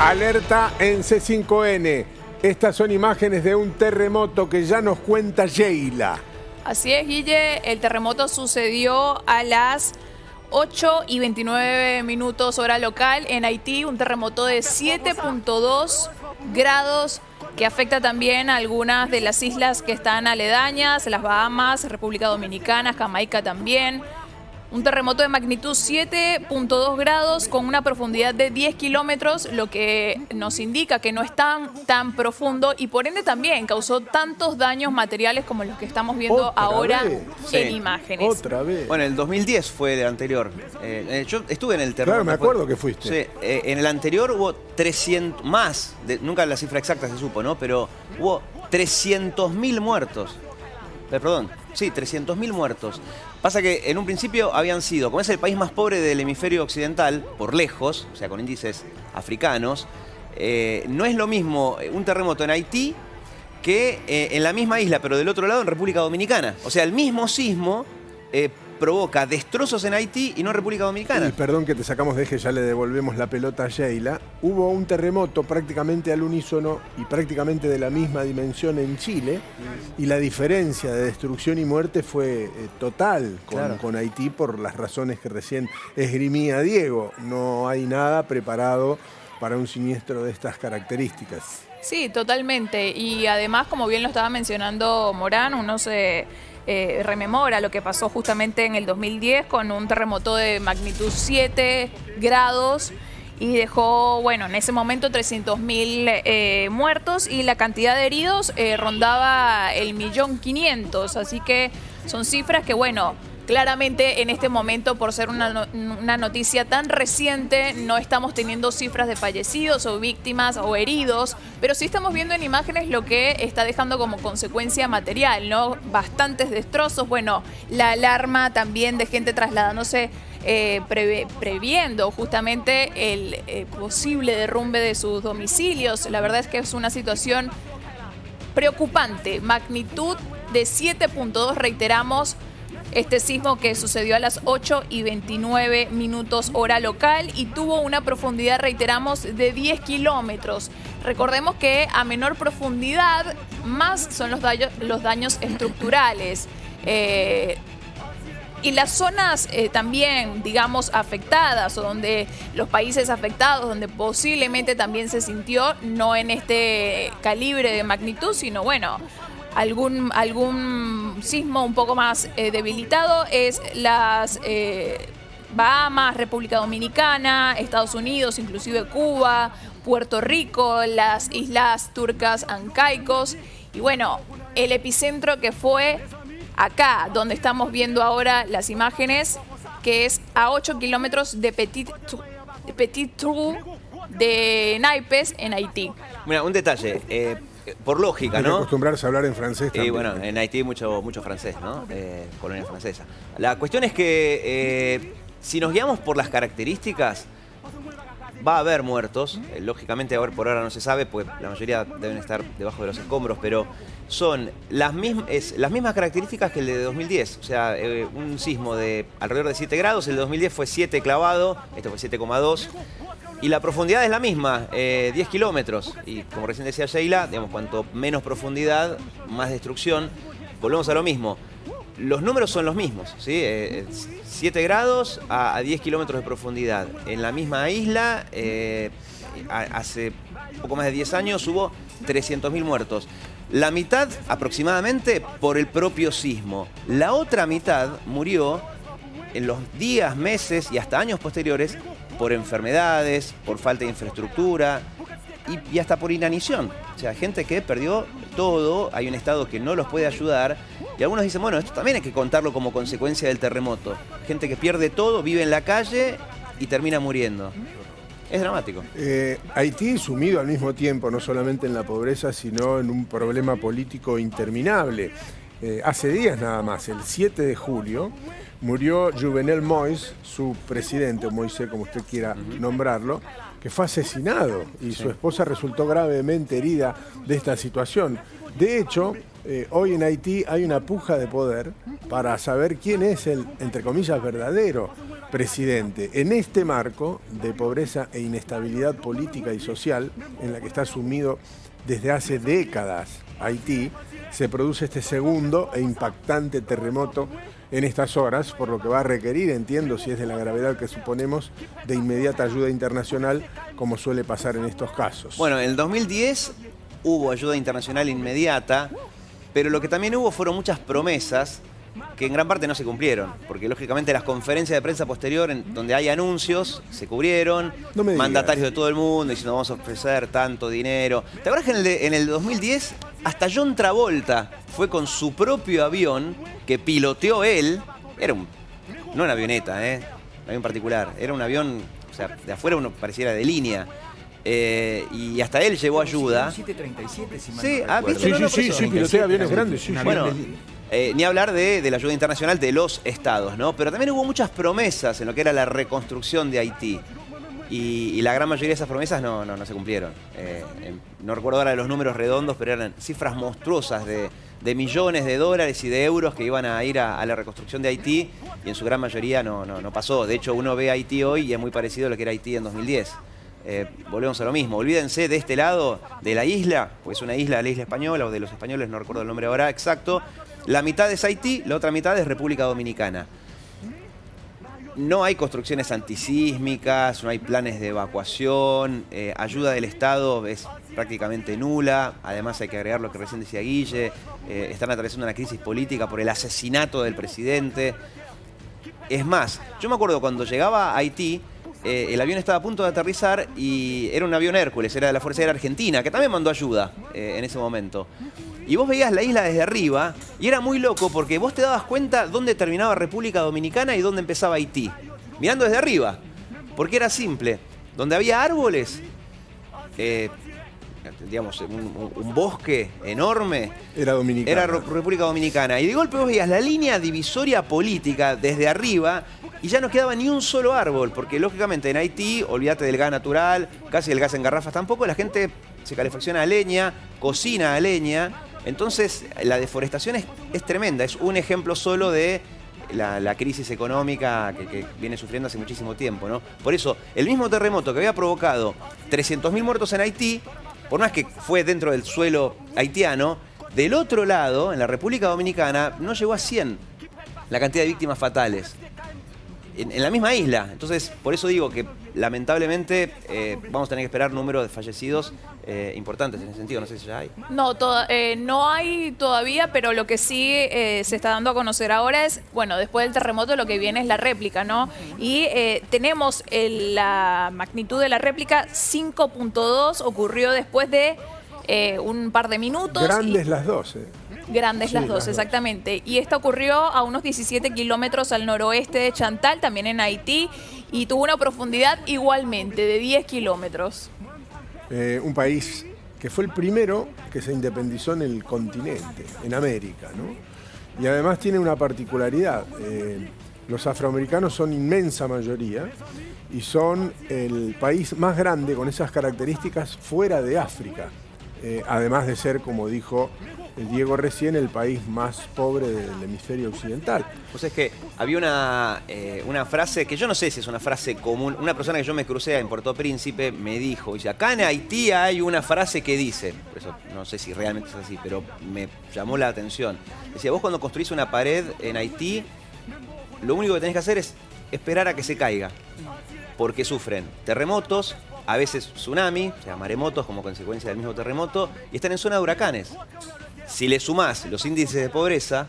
Alerta en C5N. Estas son imágenes de un terremoto que ya nos cuenta Sheila. Así es, Guille. El terremoto sucedió a las 8:29 hora local en Haití. Un terremoto de 7.2 grados que afecta también a algunas de las islas que están aledañas, las Bahamas, República Dominicana, Jamaica también. Un terremoto de magnitud 7.2 grados con una profundidad de 10 kilómetros, lo que nos indica que no es tan profundo y por ende también causó tantos daños materiales como los que estamos viendo ahora en imágenes. Otra vez. Bueno, el 2010 fue el anterior. Yo estuve en el terremoto. Claro, me acuerdo que fuiste. Sí, en el anterior hubo 300, más, nunca la cifra exacta se supo, ¿no? Pero hubo 300.000 muertos. Perdón, sí, 300.000 muertos. Pasa que en un principio habían sido, como es el país más pobre del hemisferio occidental, por lejos, o sea, con índices africanos, no es lo mismo un terremoto en Haití que en la misma isla, pero del otro lado, en República Dominicana. O sea, el mismo sismo provoca destrozos en Haití y no en República Dominicana. Y perdón que te sacamos de eje, ya le devolvemos la pelota a Sheila. Hubo un terremoto prácticamente al unísono y prácticamente de la misma dimensión en Chile. Y la diferencia de destrucción y muerte fue total con Haití por las razones que recién esgrimía Diego. No hay nada preparado para un siniestro de estas características. Sí, totalmente. Y además, como bien lo estaba mencionando Morán, uno se rememora lo que pasó justamente en el 2010 con un terremoto de magnitud 7 grados y dejó, bueno, en ese momento 300.000 muertos y la cantidad de heridos rondaba el 1.500.000. Así que son cifras que, bueno, claramente en este momento, por ser una noticia tan reciente, no estamos teniendo cifras de fallecidos o víctimas o heridos, pero sí estamos viendo en imágenes lo que está dejando como consecuencia material, ¿no? Bastantes destrozos, bueno, la alarma también de gente trasladándose, previendo justamente el posible derrumbe de sus domicilios. La verdad es que es una situación preocupante, magnitud de 7.2, reiteramos. Este sismo que sucedió a las 8:29 hora local y tuvo una profundidad, reiteramos, de 10 kilómetros. Recordemos que a menor profundidad, más son los daños estructurales. Y las zonas también, digamos, afectadas o donde los países afectados, donde posiblemente también se sintió, no en este calibre de magnitud, sino bueno, algún sismo un poco más debilitado es las Bahamas, República Dominicana, Estados Unidos, inclusive Cuba, Puerto Rico, las islas turcas and Caicos. Y bueno, el epicentro que fue acá, donde estamos viendo ahora las imágenes, que es a 8 kilómetros de Petit Trou de Naipes, en Haití. Mira, un detalle. Por lógica, Hay que ¿no? acostumbrarse a hablar en francés también. Y bueno, en Haití hay mucho francés, ¿no? Colonia francesa. La cuestión es que si nos guiamos por las características, va a haber muertos. Lógicamente, por ahora no se sabe, pues la mayoría deben estar debajo de los escombros, pero son las mismas características que el de 2010. O sea, un sismo de alrededor de 7 grados, el de 2010 fue 7 clavado, esto fue 7,2. Y la profundidad es la misma, 10 kilómetros. Y como recién decía Sheila, digamos, cuanto menos profundidad, más destrucción. Volvemos a lo mismo. Los números son los mismos, ¿sí? 7 grados a 10 kilómetros de profundidad. En la misma isla, hace poco más de 10 años, hubo 300.000 muertos. La mitad aproximadamente por el propio sismo. La otra mitad murió en los días, meses y hasta años posteriores por enfermedades, por falta de infraestructura y hasta por inanición. O sea, gente que perdió todo, hay un Estado que no los puede ayudar y algunos dicen, bueno, esto también hay que contarlo como consecuencia del terremoto. Gente que pierde todo, vive en la calle y termina muriendo. Es dramático. Haití sumido al mismo tiempo, no solamente en la pobreza, sino en un problema político interminable. Hace días nada más, el 7 de julio, murió Jovenel Moïse, su presidente, o Moïse como usted quiera nombrarlo, que fue asesinado y su esposa resultó gravemente herida de esta situación. De hecho, hoy en Haití hay una puja de poder para saber quién es el, entre comillas, verdadero presidente. En este marco de pobreza e inestabilidad política y social en la que está sumido desde hace décadas Haití, se produce este segundo e impactante terremoto en estas horas, por lo que va a requerir, entiendo, si es de la gravedad que suponemos, de inmediata ayuda internacional, como suele pasar en estos casos. Bueno, en el 2010 hubo ayuda internacional inmediata, pero lo que también hubo fueron muchas promesas que en gran parte no se cumplieron, porque lógicamente las conferencias de prensa posterior, donde hay anuncios, se cubrieron, No me digas. mandatarios de todo el mundo diciendo vamos a ofrecer tanto dinero. ¿Te acuerdas que en el 2010 hasta John Travolta fue con su propio avión que piloteó él? Era no una avioneta, un avión particular, era un avión, o sea, de afuera uno pareciera de línea. Y hasta él llevó ayuda. 737, si mal Sí, no recuerdo. ¿viste? No, no, sí, por sí, eso. pilotea aviones grandes, sí, Un sí. avión Bueno, de- ni hablar de la ayuda internacional de los estados, ¿no? Pero también hubo muchas promesas en lo que era la reconstrucción de Haití. Y la gran mayoría de esas promesas no se cumplieron. No recuerdo ahora los números redondos, pero eran cifras monstruosas de millones de dólares y de euros que iban a ir a la reconstrucción de Haití, y en su gran mayoría no pasó. De hecho, uno ve Haití hoy y es muy parecido a lo que era Haití en 2010. Volvemos a lo mismo. Olvídense de este lado de la isla, porque es una isla, la isla española o de los españoles, no recuerdo el nombre ahora exacto. La mitad es Haití, la otra mitad es República Dominicana. No hay construcciones antisísmicas, no hay planes de evacuación, ayuda del Estado es prácticamente nula. Además hay que agregar lo que recién decía Guille, están atravesando una crisis política por el asesinato del presidente. Es más, yo me acuerdo cuando llegaba a Haití, el avión estaba a punto de aterrizar y era un avión Hércules, era de la Fuerza Aérea Argentina, que también mandó ayuda en ese momento. Y vos veías la isla desde arriba y era muy loco porque vos te dabas cuenta dónde terminaba República Dominicana y dónde empezaba Haití. Mirando desde arriba, porque era simple. Donde había árboles, digamos, un bosque enorme, Era dominicana. era República Dominicana. Y de golpe vos veías la línea divisoria política desde arriba y ya no quedaba ni un solo árbol, porque lógicamente en Haití, olvídate del gas natural, casi el gas en garrafas tampoco, la gente se calefacciona a leña, cocina a leña. Entonces la deforestación es tremenda, es un ejemplo solo de la crisis económica que viene sufriendo hace muchísimo tiempo, ¿no? Por eso, el mismo terremoto que había provocado 300.000 muertos en Haití, por más que fue dentro del suelo haitiano, del otro lado, en la República Dominicana, no llegó a 100 la cantidad de víctimas fatales. En la misma isla. Entonces, por eso digo que lamentablemente vamos a tener que esperar números de fallecidos importantes en ese sentido. No sé si ya hay. No, no hay todavía, pero lo que sí se está dando a conocer ahora es, bueno, después del terremoto lo que viene es la réplica, ¿no? Y tenemos la magnitud de la réplica 5.2, ocurrió después de un par de minutos. Grandes las dos, Grandes Sí, las dos, las dos. exactamente. Y esta ocurrió a unos 17 kilómetros al noroeste de Chantal, también en Haití, y tuvo una profundidad igualmente de 10 kilómetros. Un país que fue el primero que se independizó en el continente, en América, ¿no? Y además tiene una particularidad. Los afroamericanos son inmensa mayoría y son el país más grande con esas características fuera de África. Además de ser, como dijo Diego recién, el país más pobre del hemisferio occidental. Pues es que había una frase que yo no sé si es una frase común. Una persona que yo me crucé en Puerto Príncipe me dijo, dice, acá en Haití hay una frase que dice, por eso no sé si realmente es así, pero me llamó la atención. Decía, vos cuando construís una pared en Haití, lo único que tenés que hacer es esperar a que se caiga, porque sufren terremotos, a veces tsunami, o sea, maremotos como consecuencia del mismo terremoto, y están en zona de huracanes. Si le sumás los índices de pobreza,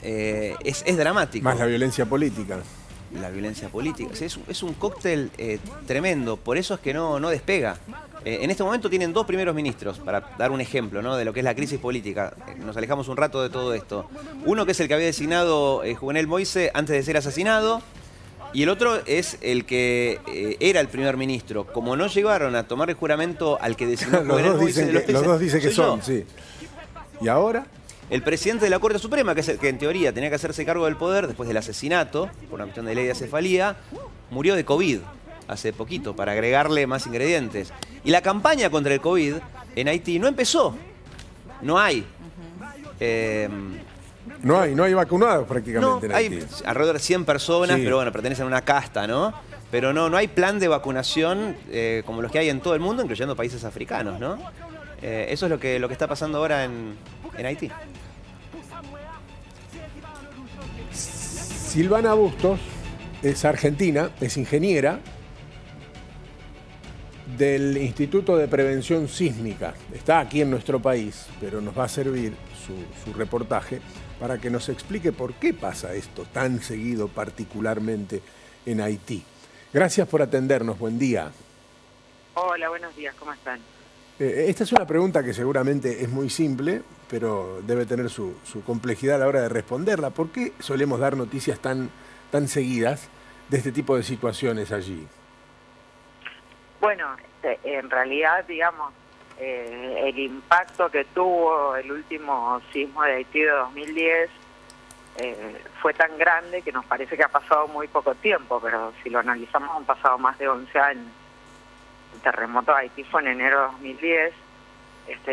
es dramático. Más la violencia política. La violencia política. Sí, es un cóctel tremendo, por eso es que no despega. En este momento tienen 2 primeros ministros, para dar un ejemplo, ¿no?, de lo que es la crisis política. Nos alejamos un rato de todo esto. Uno que es el que había designado Juvenel Moise antes de ser asesinado, y el otro es el que era el primer ministro. Como no llegaron a tomar el juramento al que designó Los Juvenel dos Moise, dicen que soy yo. son, sí. ¿Y ahora? El presidente de la Corte Suprema, que es el que en teoría tenía que hacerse cargo del poder después del asesinato, por una cuestión de ley de acefalía, murió de COVID hace poquito, para agregarle más ingredientes. Y la campaña contra el COVID en Haití no empezó. No hay. No hay vacunados prácticamente en hay Haití. alrededor de 100 personas, Sí. pero bueno, pertenecen a una casta, ¿no? Pero no hay plan de vacunación como los que hay en todo el mundo, incluyendo países africanos, ¿no? Eso es lo que está pasando ahora en Haití. Silvana Bustos es argentina, es ingeniera del Instituto de Prevención Sísmica. Está aquí en nuestro país, pero nos va a servir su reportaje para que nos explique por qué pasa esto tan seguido, particularmente en Haití. Gracias por atendernos, buen día. Hola, buenos días, ¿cómo están? Esta es una pregunta que seguramente es muy simple, pero debe tener su complejidad a la hora de responderla. ¿Por qué solemos dar noticias tan seguidas de este tipo de situaciones allí? Bueno, en realidad, digamos, el impacto que tuvo el último sismo de Haití de 2010 fue tan grande que nos parece que ha pasado muy poco tiempo, pero si lo analizamos han pasado más de 11 años. El terremoto de Haití fue en enero de 2010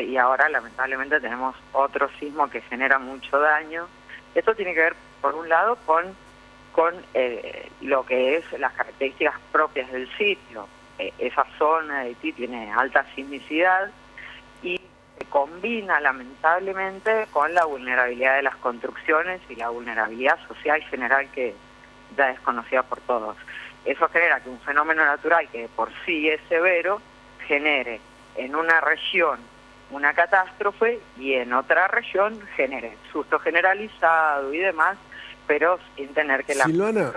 y ahora lamentablemente tenemos otro sismo que genera mucho daño. Esto tiene que ver, por un lado, con lo que es las características propias del sitio. Esa zona de Haití tiene alta sismicidad y se combina lamentablemente con la vulnerabilidad de las construcciones y la vulnerabilidad social general que ya es conocida por todos. Eso genera que un fenómeno natural que de por sí es severo genere en una región una catástrofe y en otra región genere susto generalizado y demás, pero sin tener que Silvana,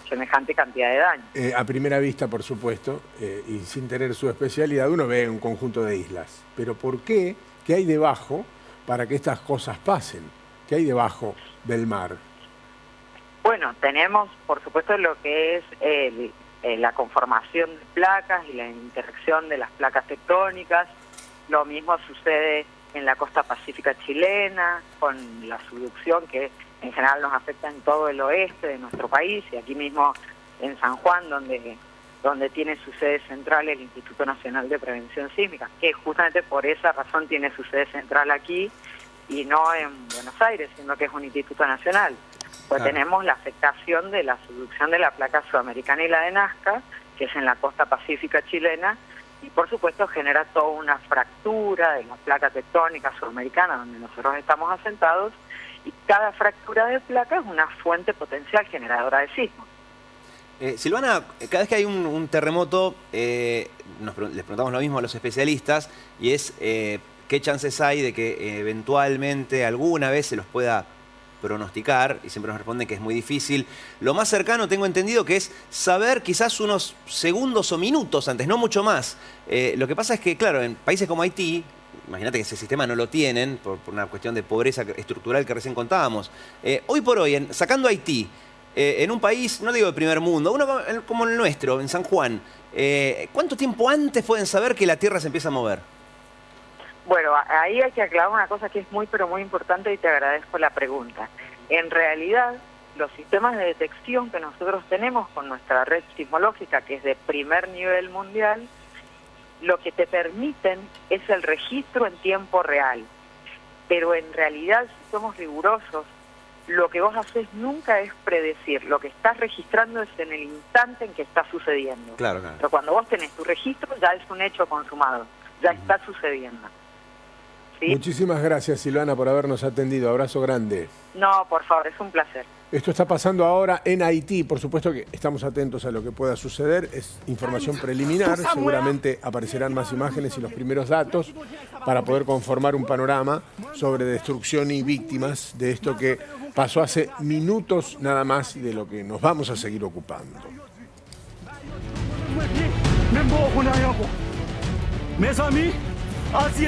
semejante cantidad de daño. A primera vista, por supuesto, y sin tener su especialidad, uno ve un conjunto de islas. Pero ¿por qué? ¿Qué hay debajo para que estas cosas pasen? ¿Qué hay debajo del mar? Bueno, tenemos, por supuesto, lo que es la conformación de placas y la interacción de las placas tectónicas. Lo mismo sucede en la costa pacífica chilena, con la subducción que en general nos afecta en todo el oeste de nuestro país, y aquí mismo en San Juan, donde tiene su sede central el Instituto Nacional de Prevención Sísmica, que justamente por esa razón tiene su sede central aquí y no en Buenos Aires, sino que es un instituto nacional. Pues claro, tenemos la afectación de la subducción de la placa sudamericana y la de Nazca, que es en la costa pacífica chilena, y por supuesto genera toda una fractura de la placa tectónica sudamericana donde nosotros estamos asentados, y cada fractura de placa es una fuente potencial generadora de sismos. Silvana, cada vez que hay un terremoto, les preguntamos lo mismo a los especialistas, y es qué chances hay de que eventualmente alguna vez se los pueda pronosticar, y siempre nos responden que es muy difícil. Lo más cercano, tengo entendido, que es saber quizás unos segundos o minutos antes, no mucho más. Lo que pasa es que, claro, en países como Haití, imagínate que ese sistema no lo tienen, por una cuestión de pobreza estructural que recién contábamos. Hoy por hoy, sacando Haití, en un país, no digo de primer mundo, uno como el nuestro, en San Juan, ¿cuánto tiempo antes pueden saber que la Tierra se empieza a mover? Bueno, ahí hay que aclarar una cosa que es muy pero muy importante, y te agradezco la pregunta. En realidad, los sistemas de detección que nosotros tenemos con nuestra red sismológica, que es de primer nivel mundial, lo que te permiten es el registro en tiempo real. Pero en realidad, si somos rigurosos, lo que vos haces nunca es predecir. Lo que estás registrando es en el instante en que está sucediendo. Claro, claro. Pero cuando vos tenés tu registro, ya es un hecho consumado, ya está sucediendo. ¿Sí? Muchísimas gracias, Silvana, por habernos atendido. Abrazo grande. No, por favor, es un placer. Esto está pasando ahora en Haití. Por supuesto que estamos atentos a lo que pueda suceder. Es información preliminar. Seguramente aparecerán más imágenes y los primeros datos para poder conformar un panorama sobre destrucción y víctimas de esto que pasó hace minutos nada más y de lo que nos vamos a seguir ocupando.